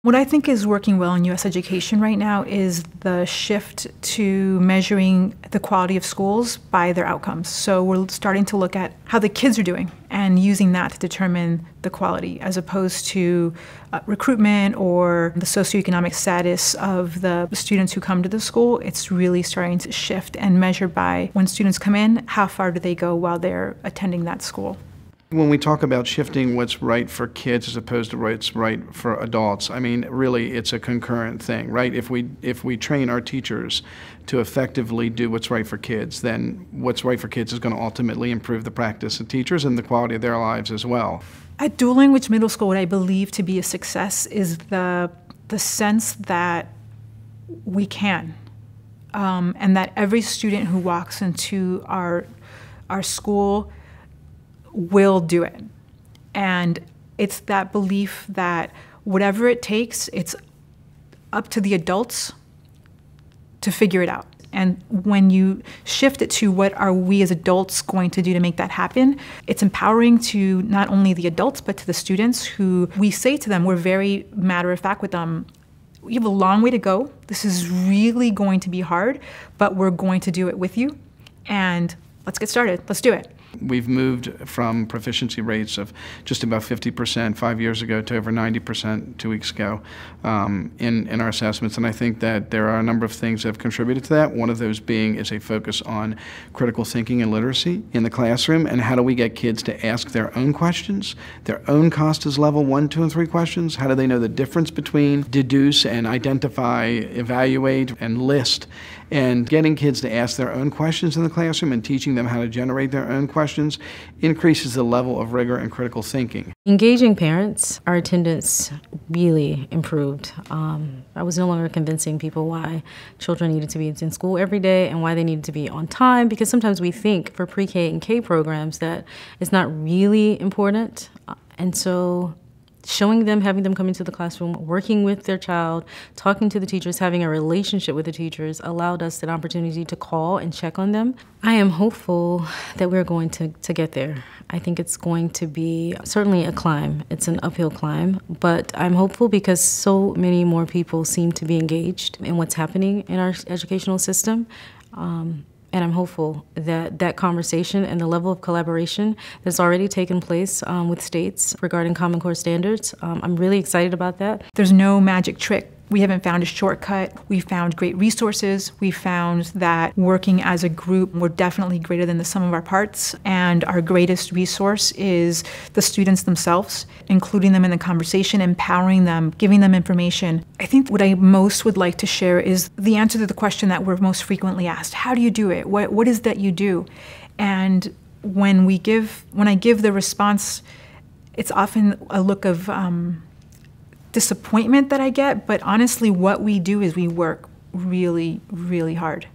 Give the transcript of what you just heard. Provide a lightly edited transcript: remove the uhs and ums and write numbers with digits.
What I think is working well in U.S. education right now is the shift to measuring the quality of schools by their outcomes. So we're starting to look at how the kids are doing and using that to determine the quality, as opposed to recruitment or the socioeconomic status of the students who come to the school. It's really starting to shift and measure by, when students come in, how far do they go while they're attending that school. When we talk about shifting what's right for kids as opposed to what's right for adults, I mean, really, it's a concurrent thing, right? If we train our teachers to effectively do what's right for kids, then what's right for kids is going to ultimately improve the practice of teachers and the quality of their lives as well. At Dual Language Middle School, what I believe to be a success is the sense that we can, and that every student who walks into our school will do it. And it's that belief that whatever it takes, it's up to the adults to figure it out. And when you shift it to what are we as adults going to do to make that happen, it's empowering to not only the adults, but to the students, who we say to them, we're very matter of fact with them, we have a long way to go. This is really going to be hard, but we're going to do it with you. And let's get started. Let's do it. We've moved from proficiency rates of just about 50% 5 years ago to over 90% 2 weeks ago in our assessments. And I think that there are a number of things that have contributed to that. One of those being is a focus on critical thinking and literacy in the classroom, and how do we get kids to ask their own questions, their own Costas level 1, 2, and 3 questions. How do they know the difference between deduce and identify, evaluate, and list? And getting kids to ask their own questions in the classroom and teaching them how to generate their own questions increases the level of rigor and critical thinking. Engaging parents, our attendance really improved. I was no longer convincing people why children needed to be in school every day and why they needed to be on time, because sometimes we think for pre-K and K programs that it's not really important. And so showing them, having them come into the classroom, working with their child, talking to the teachers, having a relationship with the teachers allowed us an opportunity to call and check on them. I am hopeful that we're going to get there. I think it's going to be certainly a climb. It's an uphill climb, but I'm hopeful because so many more people seem to be engaged in what's happening in our educational system. And I'm hopeful that that conversation and the level of collaboration that's already taken place with states regarding Common Core standards, I'm really excited about that. There's no magic trick. We haven't found a shortcut. We found great resources. We found that working as a group, we're definitely greater than the sum of our parts. And our greatest resource is the students themselves, including them in the conversation, empowering them, giving them information. I think what I most would like to share is the answer to the question that we're most frequently asked. How do you do it? What is that you do? And when I give the response, it's often a look of disappointment that I get, but honestly what we do is we work really, really hard.